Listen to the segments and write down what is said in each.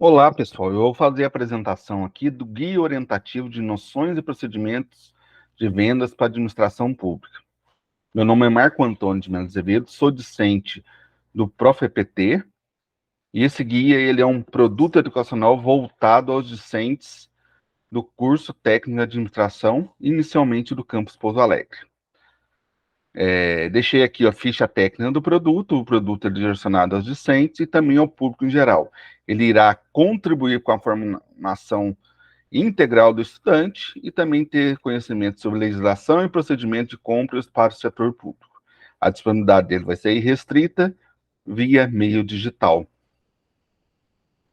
Olá, pessoal. Eu vou fazer a apresentação aqui do Guia Orientativo de Noções e Procedimentos de Vendas para Administração Pública. Meu nome é Marco Antônio de Melo Azevedo, sou discente do ProfEPT, e esse guia ele é um produto educacional voltado aos discentes do curso técnico de administração, inicialmente do campus Pouso Alegre. Deixei aqui a ficha técnica do produto, o produto é direcionado aos discentes e também ao público em geral. Ele irá contribuir com a formação integral do estudante e também ter conhecimento sobre legislação e procedimento de compras para o setor público. A disponibilidade dele vai ser irrestrita via meio digital.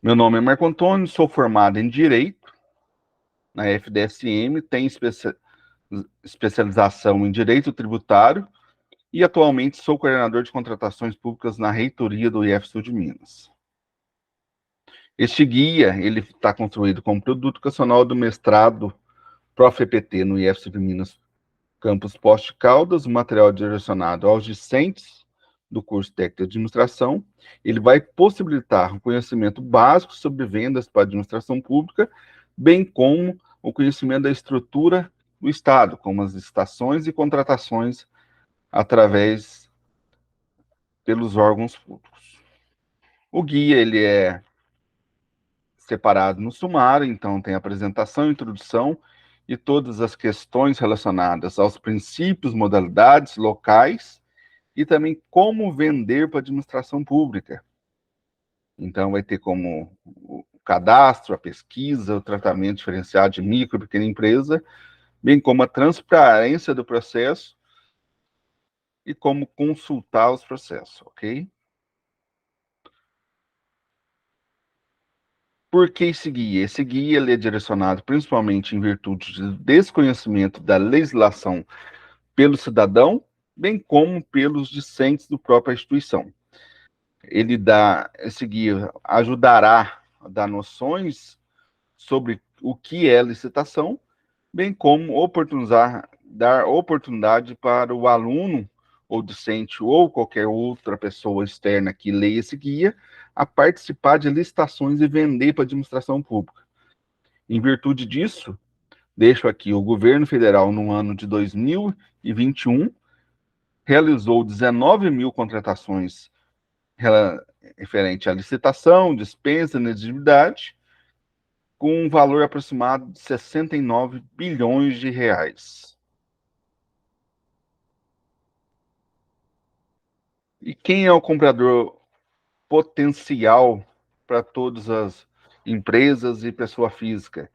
Meu nome é Marco Antônio, sou formado em Direito na FDSM, tenho especialização em Direito Tributário e atualmente sou coordenador de contratações públicas na reitoria do IF-Sul de Minas. Este guia ele está construído como produto educacional do mestrado ProfEPT no IF-Sul de Minas, campus Poste Caldas, o material direcionado aos discentes do curso técnico de administração. Ele vai possibilitar um conhecimento básico sobre vendas para a administração pública, bem como o conhecimento da estrutura do Estado, como as licitações e contratações através pelos órgãos públicos. O guia ele é separado no sumário, então tem apresentação, introdução e todas as questões relacionadas aos princípios, modalidades, locais e também como vender para a administração pública. Então vai ter como o cadastro, a pesquisa, o tratamento diferenciado de micro e pequena empresa, bem como a transparência do processo e como consultar os processos, ok? Por que esse guia? Esse guia ele é direcionado principalmente em virtude do desconhecimento da legislação pelo cidadão, bem como pelos discentes da própria instituição. Esse guia ajudará a dar noções sobre o que é licitação, bem como dar oportunidade para o aluno ou discente ou qualquer outra pessoa externa que leia esse guia a participar de licitações e vender para a administração pública. Em virtude disso, deixo aqui o governo federal no ano de 2021 realizou 19 mil contratações referente à licitação, dispensa, inelegibilidade, com um valor aproximado de 69 bilhões de reais. E quem é o comprador potencial para todas as empresas e pessoa física?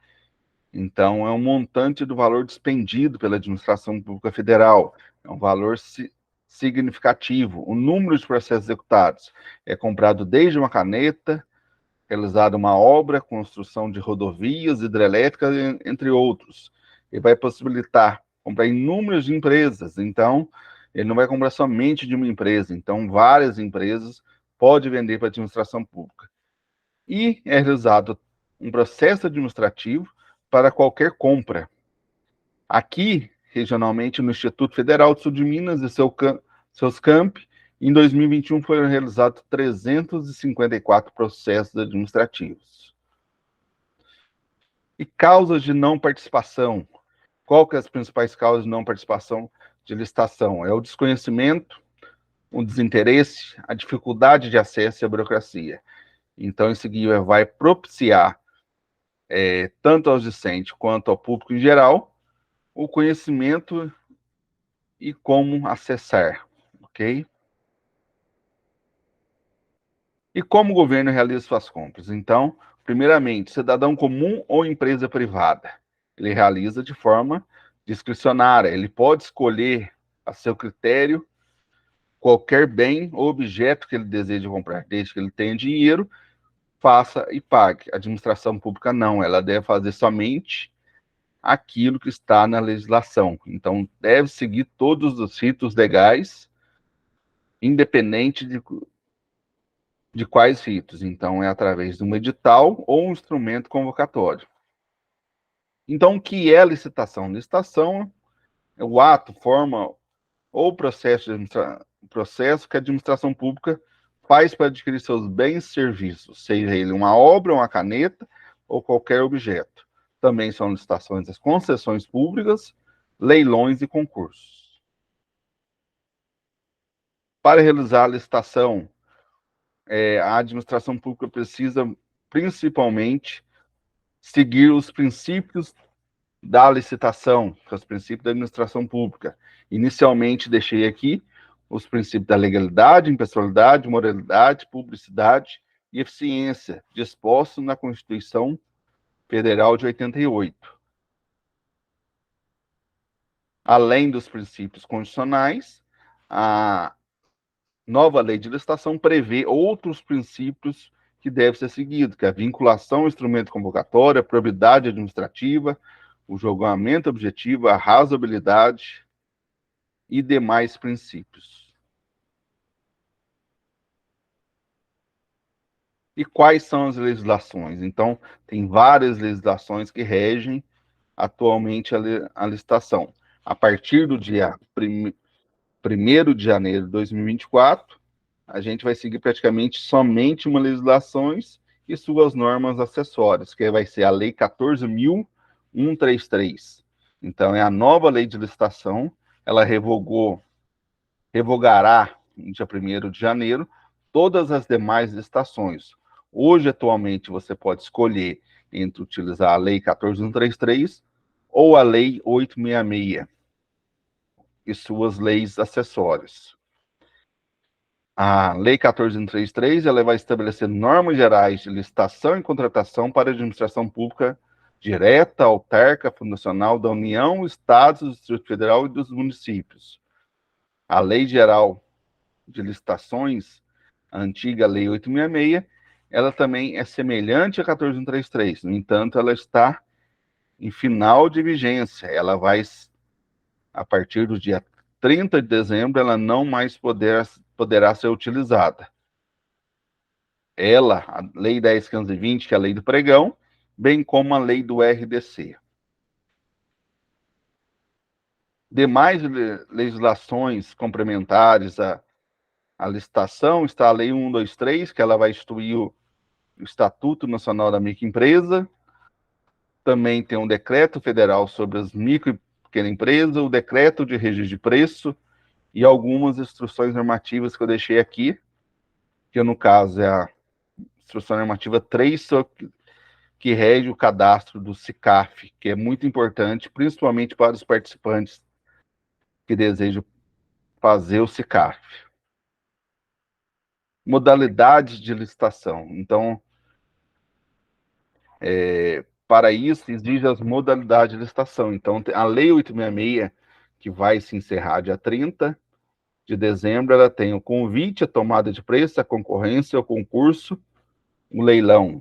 Então, é um montante do valor dispendido pela administração pública federal. É um valor significativo. O número de processos executados é comprado desde uma caneta, realizada uma obra, construção de rodovias, hidrelétricas, entre outros. Ele vai possibilitar comprar inúmeras empresas. Então, ele não vai comprar somente de uma empresa. Então, várias empresas pode vender para a administração pública. E é realizado um processo administrativo para qualquer compra. Aqui, regionalmente, no Instituto Federal do Sul de Minas e seus campi, em 2021 foram realizados 354 processos administrativos. E causas de não participação. Qual que é as principais causas de não participação de licitação? É o desconhecimento, o desinteresse, a dificuldade de acesso e a burocracia. Então, esse guia vai propiciar, tanto aos discentes quanto ao público em geral, o conhecimento e como acessar, ok? E como o governo realiza suas compras? Então, primeiramente, cidadão comum ou empresa privada. Ele realiza de forma discricionária. Ele pode escolher a seu critério qualquer bem ou objeto que ele deseja comprar, desde que ele tenha dinheiro, faça e pague. A administração pública não, ela deve fazer somente aquilo que está na legislação. Então, deve seguir todos os ritos legais, independente de quais ritos. Então, é através de um edital ou um instrumento convocatório. Então, o que é licitação? Licitação é o ato, forma ou processo que a administração pública capaz para adquirir seus bens e serviços, seja ele uma obra, uma caneta ou qualquer objeto. Também são licitações das concessões públicas, leilões e concursos. Para realizar a licitação, a administração pública precisa principalmente seguir os princípios da licitação, que é os princípios da administração pública. Inicialmente, deixei aqui os princípios da legalidade, impessoalidade, moralidade, publicidade e eficiência, dispostos na Constituição Federal de 88. Além dos princípios constitucionais, a nova lei de licitação prevê outros princípios que devem ser seguidos, que é a vinculação ao instrumento convocatório, a probidade administrativa, o julgamento objetivo, a razoabilidade e demais princípios. E quais são as legislações? Então, tem várias legislações que regem atualmente a licitação. A partir do dia 1º de janeiro de 2024, a gente vai seguir praticamente somente uma legislações e suas normas acessórias, que vai ser a Lei 14.133. Então, é a nova lei de licitação, ela revogará, no dia 1º de janeiro, todas as demais licitações. Hoje, atualmente, você pode escolher entre utilizar a Lei 14.133 ou a Lei 866 e suas leis acessórias. A Lei 14.133, ela vai estabelecer normas gerais de licitação e contratação para a administração pública direta, autárquica, fundacional da União, Estados, do Distrito Federal e dos municípios. A Lei Geral de Licitações, a antiga Lei 866, ela também é semelhante à 14.133. No entanto, ela está em final de vigência. Ela vai, a partir do dia 30 de dezembro, ela não mais poderá ser utilizada. Ela, a Lei 10.520, que é a Lei do Pregão, bem como a Lei do RDC. Demais legislações complementares à licitação está a Lei 123, que ela vai instituir o Estatuto Nacional da Microempresa. Também tem um decreto federal sobre as micro e pequena empresa, o decreto de registro de preço e algumas instruções normativas que eu deixei aqui, que no caso é a instrução normativa 3, que rege o cadastro do SICAF, que é muito importante, principalmente para os participantes que desejam fazer o SICAF. Modalidades de licitação. Então, para isso, exige as modalidades de licitação. Então, a Lei 866, que vai se encerrar dia 30 de dezembro, ela tem o convite, a tomada de preço, a concorrência, o concurso, o leilão.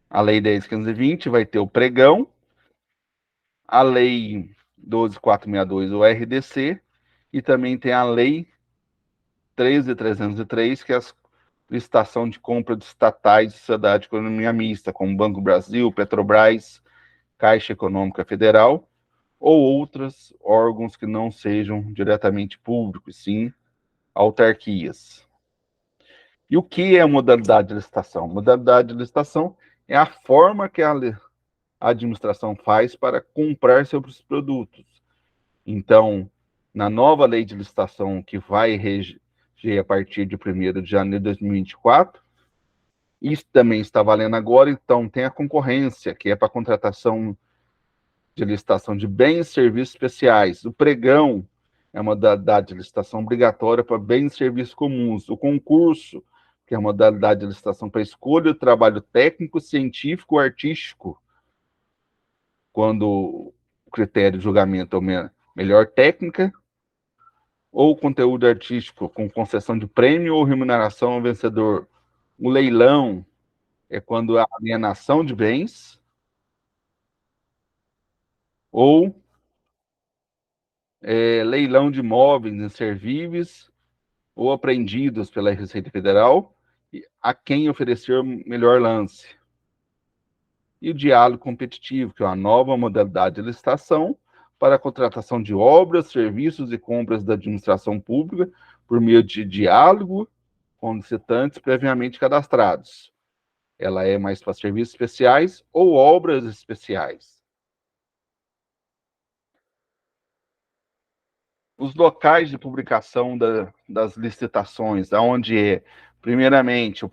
A Lei 10.520 vai ter o pregão, a Lei 12.462, o RDC, e também tem a Lei 13.303, que é a licitação de compra de estatais de sociedade de economia mista, como Banco do Brasil, Petrobras, Caixa Econômica Federal, ou outros órgãos que não sejam diretamente públicos, sim autarquias. E o que é a modalidade de licitação? Modalidade de licitação é a forma que a administração faz para comprar seus produtos. Então, na nova lei de licitação que vai reger a partir de 1º de janeiro de 2024, isso também está valendo agora, então tem a concorrência, que é para contratação de licitação de bens e serviços especiais. O pregão é uma modalidade de licitação obrigatória para bens e serviços comuns. O concurso, que é a modalidade de licitação para escolha do trabalho técnico, científico ou artístico, quando o critério de julgamento é melhor técnica, ou conteúdo artístico com concessão de prêmio ou remuneração ao vencedor. O leilão é quando há alienação de bens, ou leilão de imóveis inservíveis ou apreendidos pela Receita Federal, a quem oferecer o melhor lance. E o diálogo competitivo, que é uma nova modalidade de licitação para a contratação de obras, serviços e compras da administração pública por meio de diálogo com licitantes previamente cadastrados. Ela é mais para serviços especiais ou obras especiais. Os locais de publicação das licitações, onde é, primeiramente, o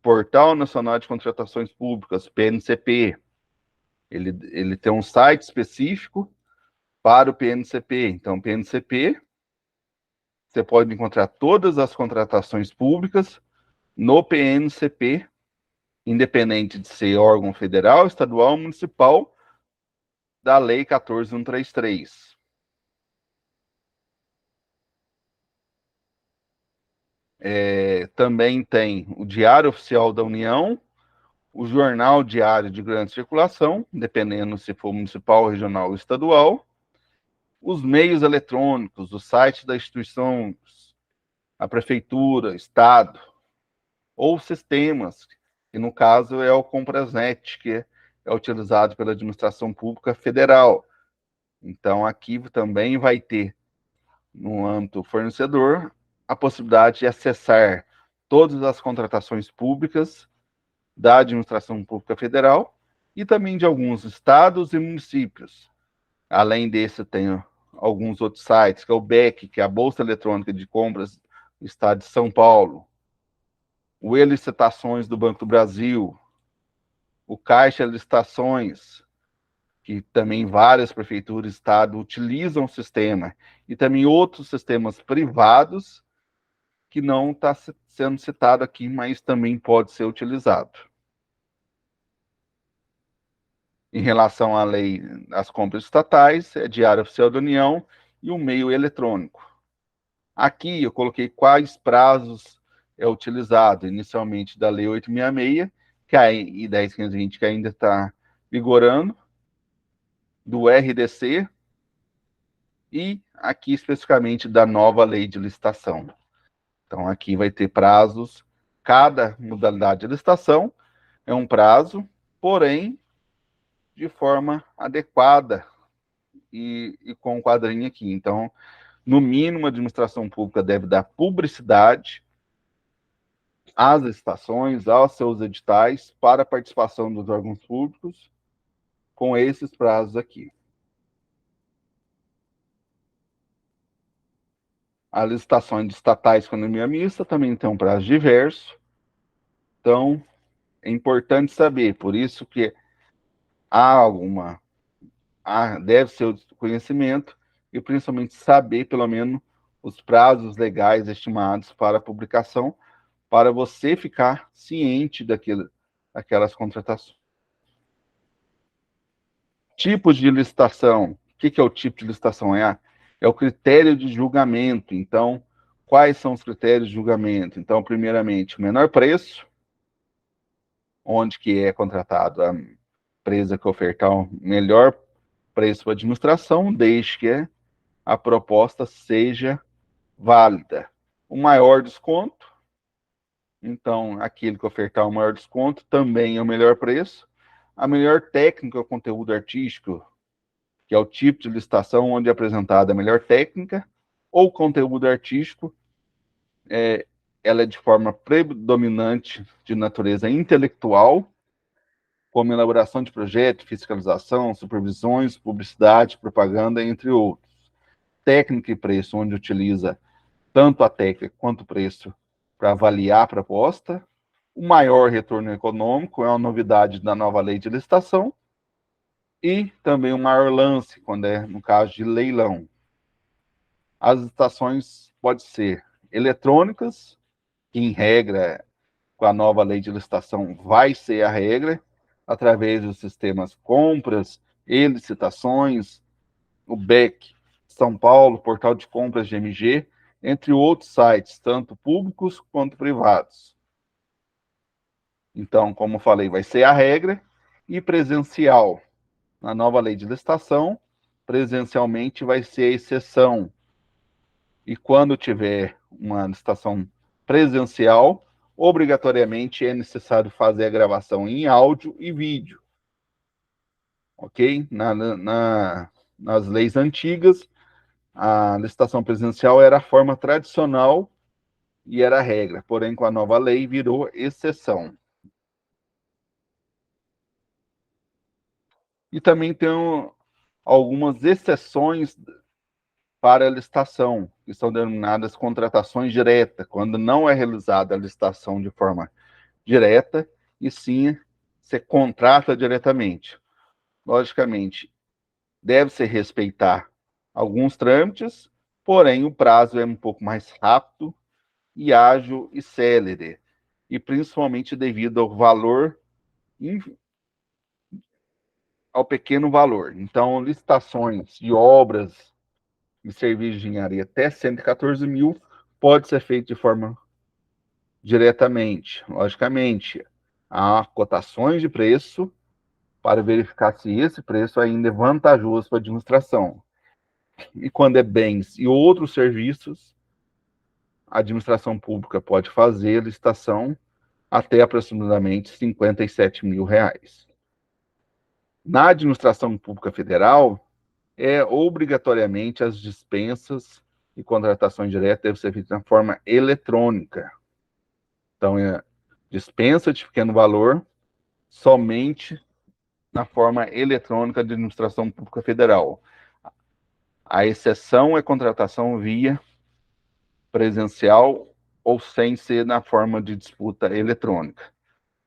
Portal Nacional de Contratações Públicas, PNCP. Ele tem um site específico para o PNCP. Então, PNCP, você pode encontrar todas as contratações públicas no PNCP, independente de ser órgão federal, estadual ou municipal, da Lei 14.133. Também tem o Diário Oficial da União, o Jornal Diário de Grande Circulação, dependendo se for municipal, regional ou estadual, os meios eletrônicos, o site da instituição, a prefeitura, estado, ou sistemas, que no caso é o Comprasnet, que é utilizado pela administração pública federal. Então, aqui também vai ter, no âmbito fornecedor, a possibilidade de acessar todas as contratações públicas da administração pública federal e também de alguns estados e municípios. Além desse, tem alguns outros sites, que é o BEC, que é a Bolsa Eletrônica de Compras do Estado de São Paulo, o E-Licitações do Banco do Brasil, o Caixa Licitações, que também várias prefeituras e estados utilizam o sistema, e também outros sistemas privados que não está sendo citado aqui, mas também pode ser utilizado. Em relação à lei das compras estatais, é Diário Oficial da União e o meio eletrônico. Aqui eu coloquei quais prazos é utilizado, inicialmente da Lei 866, e 10.520, que ainda está vigorando, do RDC, e aqui especificamente da nova lei de licitação. Então aqui vai ter prazos, cada modalidade de licitação é um prazo, porém de forma adequada e com um quadrinho aqui. Então, no mínimo, a administração pública deve dar publicidade às licitações, aos seus editais, para a participação dos órgãos públicos, com esses prazos aqui. As licitações estatais com economia mista também tem um prazo diverso. Então, é importante saber, por isso que deve ser o conhecimento e principalmente saber, pelo menos, os prazos legais estimados para a publicação, para você ficar ciente daquelas contratações. Tipos de licitação. O que é o tipo de licitação? É o critério de julgamento. Então, quais são os critérios de julgamento? Então, primeiramente, o menor preço, onde que é contratado a empresa que ofertar o melhor preço para a administração, desde que a proposta seja válida. O maior desconto, então, aquele que ofertar o maior desconto também é o melhor preço. A melhor técnica ou conteúdo artístico, que é o tipo de licitação onde é apresentada a melhor técnica ou conteúdo artístico, ela é de forma predominante de natureza intelectual, como elaboração de projeto, fiscalização, supervisões, publicidade, propaganda, entre outros. Técnica e preço, onde utiliza tanto a técnica quanto o preço para avaliar a proposta. O maior retorno econômico é uma novidade da nova lei de licitação. E também o maior lance, quando é no caso de leilão. As licitações podem ser eletrônicas, que em regra, com a nova lei de licitação, vai ser a regra, através dos sistemas compras e licitações, o BEC São Paulo, portal de compras de MG, entre outros sites, tanto públicos quanto privados. Então, como falei, vai ser a regra, e presencial. Na nova lei de licitação, presencialmente vai ser a exceção. E quando tiver uma licitação presencial, obrigatoriamente é necessário fazer a gravação em áudio e vídeo. Ok? nas leis antigas, a licitação presencial era a forma tradicional e era a regra, porém, com a nova lei, virou exceção. E também tem algumas exceções para a licitação, que são denominadas contratações diretas, quando não é realizada a licitação de forma direta, e sim se contrata diretamente. Logicamente, deve-se respeitar alguns trâmites, porém o prazo é um pouco mais rápido e ágil e célere, e principalmente devido ao valor, ao pequeno valor. Então, licitações de obras e serviços de engenharia até 114 mil pode ser feito de forma diretamente. Logicamente, há cotações de preço para verificar se esse preço ainda é vantajoso para a administração. E quando é bens e outros serviços, a administração pública pode fazer licitação até aproximadamente 57 mil reais. Na administração pública federal, obrigatoriamente as dispensas e contratações diretas devem ser feitas de forma eletrônica. Então, dispensa de pequeno valor somente na forma eletrônica de administração pública federal. A exceção é contratação via presencial ou sem ser na forma de disputa eletrônica.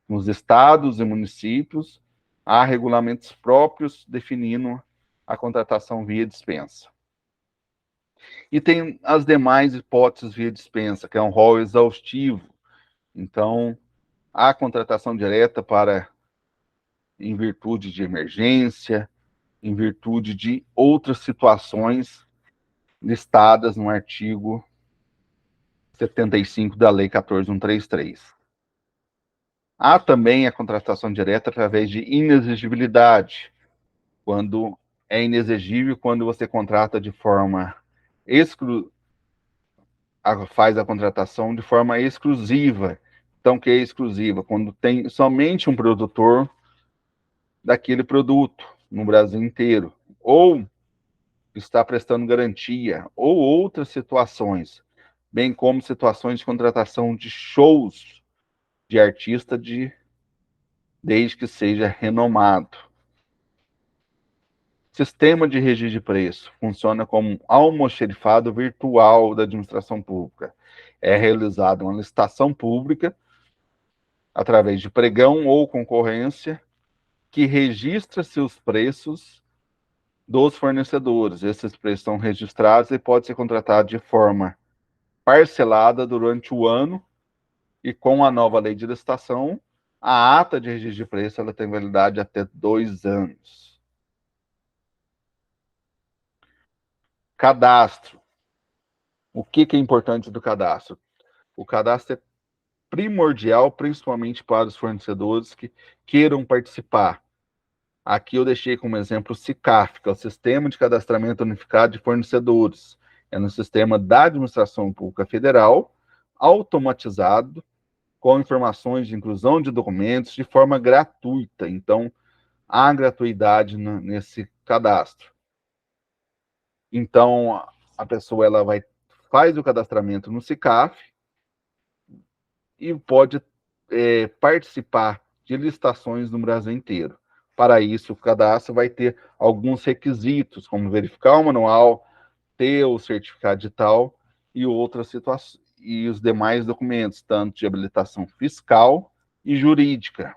Nos estados e municípios, há regulamentos próprios definindo a contratação via dispensa. E tem as demais hipóteses via dispensa, que é um rol exaustivo. Então, há contratação direta para em virtude de emergência, em virtude de outras situações listadas no artigo 75 da Lei 14.133. Há também a contratação direta através de inexigibilidade, quando é inexigível quando você contrata de forma faz a contratação de forma exclusiva. Então, que é exclusiva? Quando tem somente um produtor daquele produto no Brasil inteiro, ou está prestando garantia, ou outras situações, bem como situações de contratação de shows de artista desde que seja renomado. Sistema de registro de preço funciona como um almoxerifado virtual da administração pública. É realizada uma licitação pública através de pregão ou concorrência que registra seus preços dos fornecedores. Esses preços são registrados e pode ser contratado de forma parcelada durante o ano, e com a nova lei de licitação, a ata de registro de preço ela tem validade até 2 anos. Cadastro. O que é importante do cadastro? O cadastro é primordial, principalmente para os fornecedores que queiram participar. Aqui eu deixei como exemplo o SICAF, que é o Sistema de Cadastramento Unificado de Fornecedores. É no sistema da Administração Pública Federal, automatizado, com informações de inclusão de documentos de forma gratuita. Então, há gratuidade nesse cadastro. Então, a pessoa faz o cadastramento no SICAF e pode participar de licitações no Brasil inteiro. Para isso, o cadastro vai ter alguns requisitos, como verificar o manual, ter o certificado digital e outras situações, e os demais documentos, tanto de habilitação fiscal e jurídica.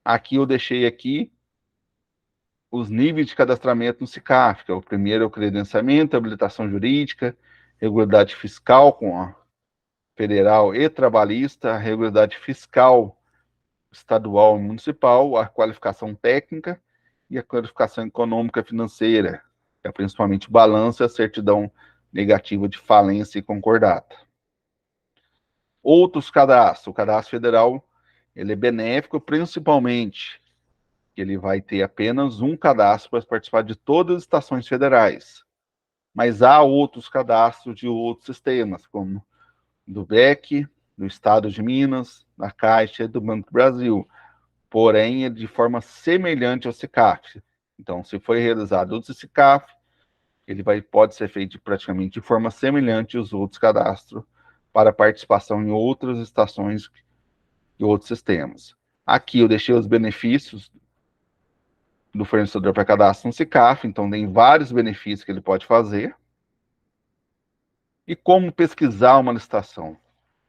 Aqui eu deixei os níveis de cadastramento no SICAF, que é o primeiro é o credenciamento, habilitação jurídica, regularidade fiscal com a federal e trabalhista, a regularidade fiscal estadual e municipal, a qualificação técnica e a qualificação econômica financeira, que é principalmente balanço e a certidão negativa de falência e concordata. Outros cadastros, o cadastro federal, ele é benéfico principalmente que ele vai ter apenas um cadastro para participar de todas as estações federais. Mas há outros cadastros de outros sistemas, como do BEC, do Estado de Minas, da Caixa e do Banco do Brasil. Porém, é de forma semelhante ao SICAF. Então, se foi realizado o SICAF, ele pode ser feito praticamente de forma semelhante aos outros cadastros para participação em outras estações e outros sistemas. Aqui eu deixei os benefícios do fornecedor para cadastro no SICAF, então tem vários benefícios que ele pode fazer. E como pesquisar uma licitação?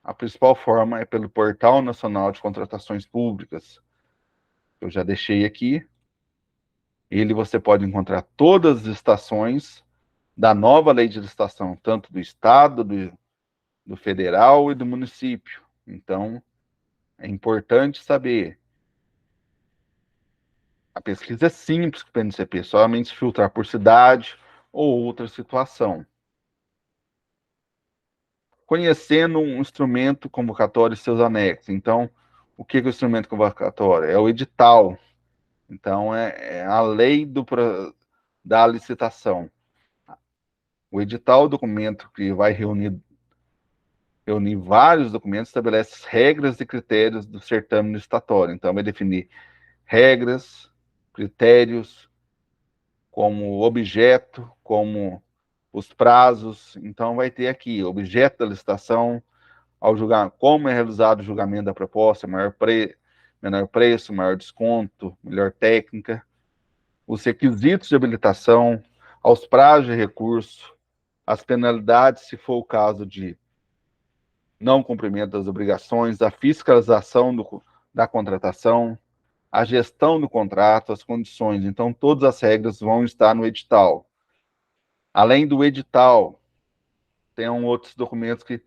A principal forma é pelo Portal Nacional de Contratações Públicas. Eu já deixei aqui. Ele você pode encontrar todas as estações da nova lei de licitação, tanto do Estado, do Federal e do município. Então, é importante saber. A pesquisa é simples com o PNCP, somente filtrar por cidade ou outra situação. Conhecendo um instrumento convocatório e seus anexos. Então, o que é o instrumento convocatório? É o edital. Então, é a lei da licitação. O edital é o documento que vai reunir vários documentos, estabelece regras e critérios do certame licitatório. Então, vai definir regras, critérios, como objeto, como os prazos. Então, vai ter aqui objeto da licitação, ao julgar como é realizado o julgamento da proposta, menor preço, maior desconto, melhor técnica, os requisitos de habilitação, aos prazos de recurso, as penalidades, se for o caso de não cumprimento das obrigações, a fiscalização da contratação, a gestão do contrato, as condições. Então, todas as regras vão estar no edital. Além do edital, tem outros documentos que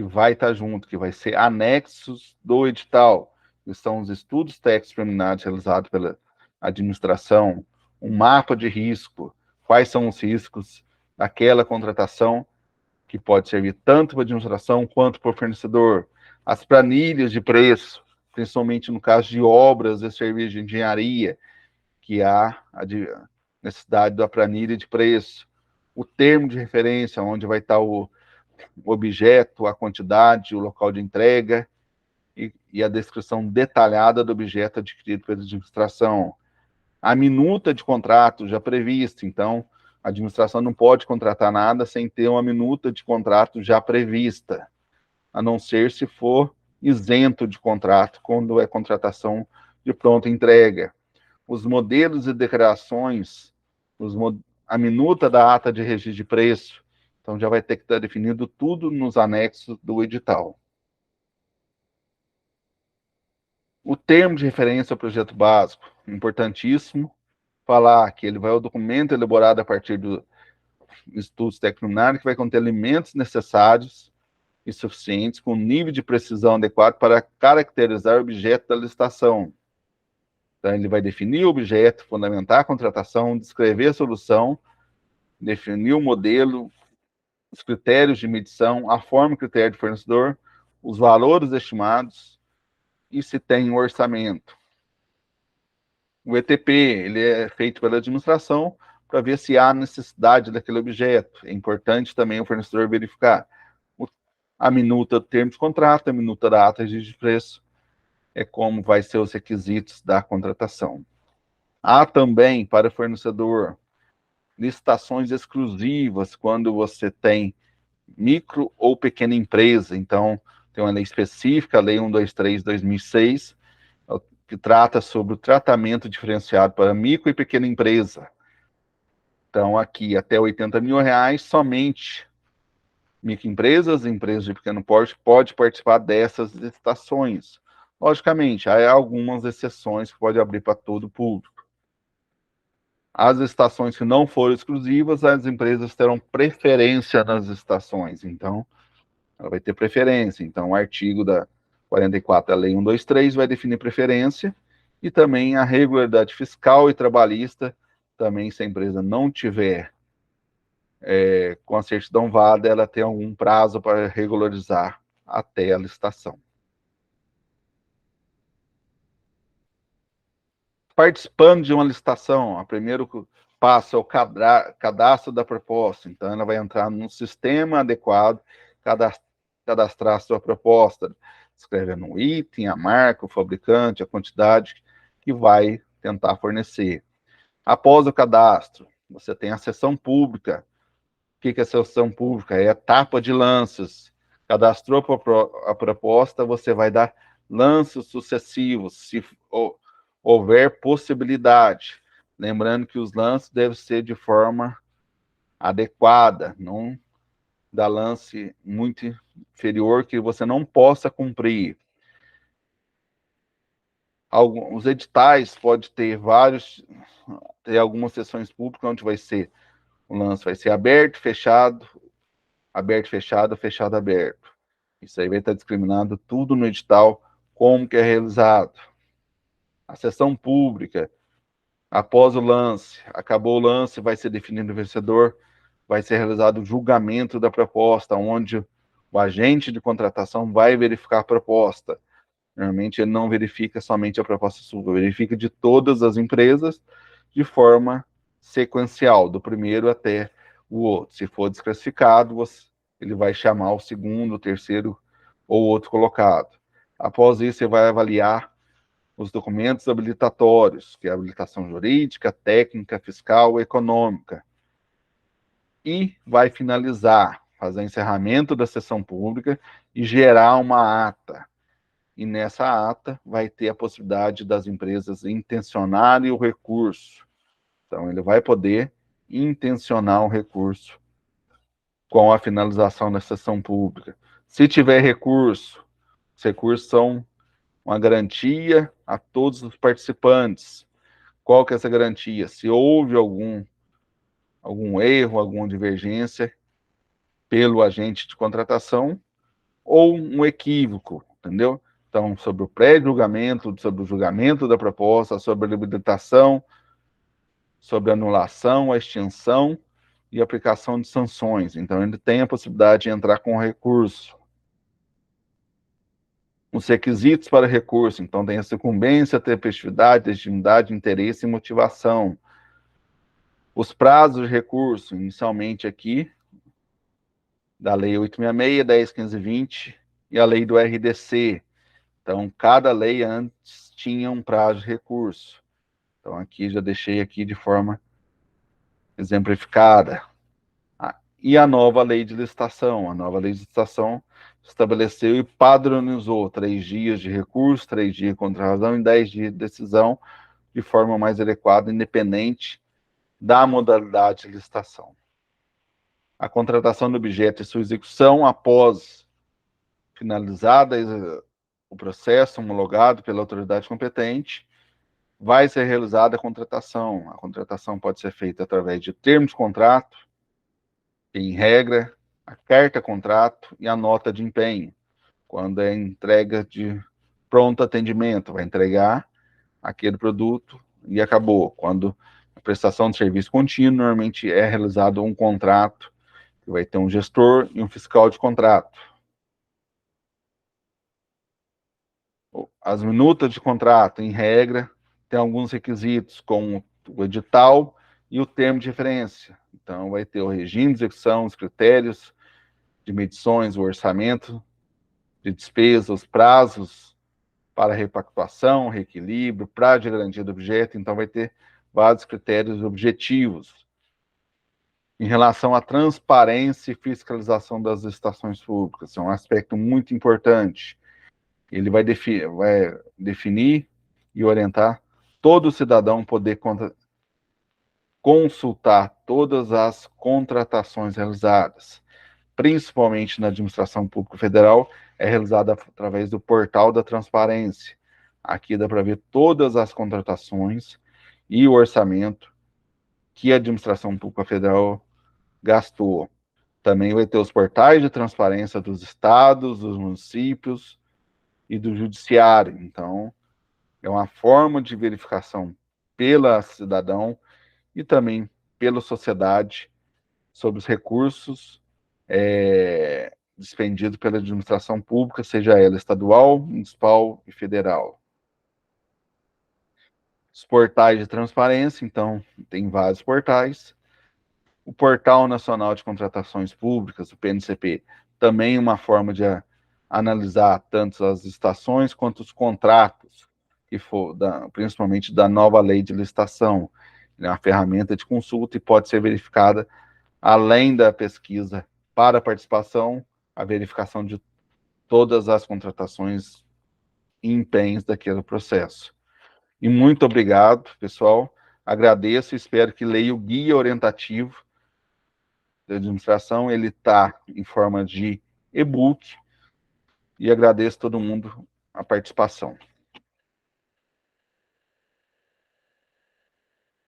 vai estar junto, que vai ser anexos do edital, que são os estudos técnicos preliminares realizados pela administração, um mapa de risco, quais são os riscos daquela contratação, que pode servir tanto para a administração quanto para o fornecedor, as planilhas de preço, principalmente no caso de obras e serviços de engenharia, que há a necessidade da planilha de preço, o termo de referência, onde vai estar o objeto, a quantidade, o local de entrega e a descrição detalhada do objeto adquirido pela administração. A minuta de contrato já prevista, então a administração não pode contratar nada sem ter uma minuta de contrato já prevista, a não ser se for isento de contrato, quando é contratação de pronta entrega. Os modelos e declarações, a minuta da ata de registro de preço, então já vai ter que estar definido tudo nos anexos do edital. O termo de referência ao projeto básico, importantíssimo, falar que ele vai ao documento elaborado a partir do estudos técnico-primário, que vai conter elementos necessários e suficientes, com nível de precisão adequado para caracterizar o objeto da licitação. Então, ele vai definir o objeto, fundamentar a contratação, descrever a solução, definir o modelo, os critérios de medição, a forma e critério de fornecedor, os valores estimados e se tem um orçamento. O ETP, ele é feito pela administração para ver se há necessidade daquele objeto. É importante também o fornecedor verificar a minuta do termo de contrato, a minuta da ata de preço, é como vai ser os requisitos da contratação. Há também para o fornecedor licitações exclusivas quando você tem micro ou pequena empresa. Então, tem uma lei específica, a Lei 123/2006, que trata sobre o tratamento diferenciado para micro e pequena empresa. Então, aqui, até R$80 mil, somente microempresas, empresas de pequeno porte, pode participar dessas licitações. Logicamente, há algumas exceções que pode abrir para todo o público. As licitações que não forem exclusivas, as empresas terão preferência nas licitações. Então, ela vai ter preferência. Então, o artigo da 44 da Lei 123 vai definir preferência e também a regularidade fiscal e trabalhista, também se a empresa não tiver com a certidão válida, ela tem algum prazo para regularizar até a licitação. Participando de uma licitação, o primeiro passo é o cadastro da proposta. Então, ela vai entrar num sistema adequado, cadastrar a sua proposta, escrevendo o item, a marca, o fabricante, a quantidade que vai tentar fornecer. Após o cadastro, você tem a sessão pública. O que é a sessão pública? É a etapa de lances. Cadastrou a proposta, você vai dar lances sucessivos, se houver possibilidade. Lembrando que os lances devem ser de forma adequada, não dar lance muito inferior que você não possa cumprir. Os editais pode ter algumas sessões públicas onde vai ser o lance vai ser aberto, fechado, fechado, aberto. Isso aí vai estar discriminado tudo no edital, como que é realizado. A sessão pública, após o lance, acabou o lance, vai ser definido o vencedor, vai ser realizado o julgamento da proposta, onde o agente de contratação vai verificar a proposta. Normalmente ele não verifica somente a proposta sua, verifica de todas as empresas de forma sequencial, do primeiro até o outro. Se for desclassificado, ele vai chamar o segundo, o terceiro ou outro colocado. Após isso, ele vai avaliar os documentos habilitatórios, que é a habilitação jurídica, técnica, fiscal, econômica. E vai finalizar, fazer encerramento da sessão pública e gerar uma ata. E nessa ata vai ter a possibilidade das empresas intencionarem o recurso. Então, ele vai poder intencionar o recurso com a finalização da sessão pública. Se tiver recurso, os recursos são uma garantia a todos os participantes. Qual que é essa garantia? Se houve algum erro, alguma divergência pelo agente de contratação ou um equívoco, entendeu? Então, sobre o pré-julgamento, sobre o julgamento da proposta, sobre a habilitação, sobre a anulação, a extinção e aplicação de sanções. Então, ele tem a possibilidade de entrar com recurso. Os requisitos para recurso, então, tem a sucumbência, a tempestividade, legitimidade, interesse e motivação. Os prazos de recurso, inicialmente aqui, da Lei 866, 10.520 e a Lei do RDC. Então, cada lei antes tinha um prazo de recurso. Então, aqui já deixei aqui de forma exemplificada. E a nova lei de licitação. A nova lei de licitação estabeleceu e padronizou 3 dias de recurso, 3 dias de contrarrazão e 10 dias de decisão de forma mais adequada, independente da modalidade de licitação. A contratação do objeto e sua execução após finalizada o processo homologado pela autoridade competente, vai ser realizada a contratação. A contratação pode ser feita através de termos de contrato, em regra, a carta-contrato e a nota de empenho, quando é entrega de pronto atendimento, vai entregar aquele produto e acabou. Quando a prestação de serviço contínuo, normalmente é realizado um contrato, que vai ter um gestor e um fiscal de contrato. As minutas de contrato, em regra, tem alguns requisitos, como o edital e o termo de referência. Então, vai ter o regime de execução, os critérios de medições, o orçamento de despesas, os prazos para repactuação, reequilíbrio, prazo de garantia do objeto. Então, vai ter vários critérios objetivos. Em relação à transparência e fiscalização das licitações públicas, é um aspecto muito importante. Ele vai definir e orientar todo cidadão poder consultar todas as contratações realizadas, principalmente na administração pública federal, é realizada através do portal da transparência. Aqui dá para ver todas as contratações e o orçamento que a administração pública federal gastou. Também vai ter os portais de transparência dos estados, dos municípios e do judiciário. Então, é uma forma de verificação pela cidadão e também pela sociedade sobre os recursos despendidos pela administração pública, seja ela estadual, municipal e federal. Os portais de transparência, então, tem vários portais. O Portal Nacional de Contratações Públicas, o PNCP, também uma forma de analisar tanto as licitações quanto os contratos, principalmente da nova lei de licitação. Ele é uma ferramenta de consulta e pode ser verificada, além da pesquisa para a participação, a verificação de todas as contratações e empenhos daquele processo. E muito obrigado, pessoal. Agradeço e espero que leia o guia orientativo da administração. Ele está em forma de e-book. E agradeço a todo mundo a participação.